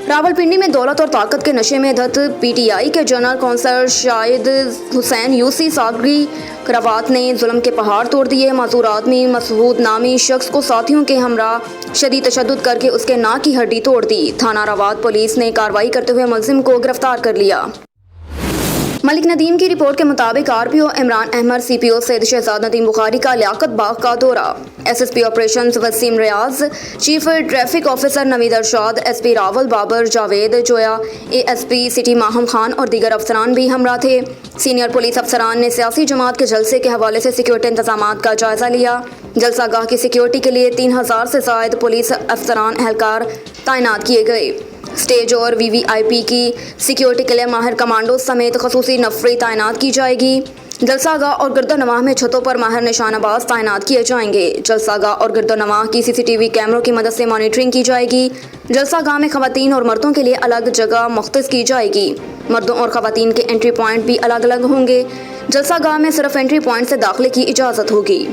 रावलपिंडी में दौलत और ताकत के नशे में धत पीटीआई के general councillor Shahid Hussain UC Sagri करावत ने जुल्म के पहाड़ तोड़ दिए। मासूर आदमी मसूद नामी शख्स को साथियों के हमरा शदीद तशद्दुद करके उसके नाक की हड्डी तोड़ दी। थाना रावत पुलिस ने कार्रवाई करते हुए मुलजिम को गिरफ्तार कर लिया। मलिक नदीम की रिपोर्ट के मुताबिक आरपीओ इमरान अहमद, सीपीओ सैयद शहजाद नदीम बुखारी का लियाकत बाग का दौरा। SSP operations Waseem Riaz, chief traffic officer Naveed Arshad, SP Rawal Babar Javed Joya, ASP city Maham Khan और दीगर अफसरान भी हमरा थे। सीनियर पुलिस अफसरान ने सियासी जमात के जलसे के हवाले से सिक्योरिटी इंतजामात का जायजा लिया। जलसा गाह की सिक्योरिटी के लिए 3000 से ज़ायद पुलिस अफसरान एहलकार तैनात किए गए। स्टेज और वीवीआईपी की सिक्योरिटी के लिए माहिर कमांडो समेत खसूसी नफरी तैनात की जाएगी। जलसागाह और गिरदोनवाह में छतों पर माहिर निशानाबाज तैनात किए जाएंगे। जलसागाह और गिरदोनवाह की सीसीटीवी कैमरों की मदद से मॉनिटरिंग की जाएगी। जलसागाह में खवातीन और मर्दों के लिए अलग जगह मुख्तस की जाएगी। मर्दों और खवातीन के एंट्री पॉइंट भी अलग अलग होंगे। जलसागाह में सिर्फ एंट्री पॉइंट से दाखिले की इजाज़त होगी।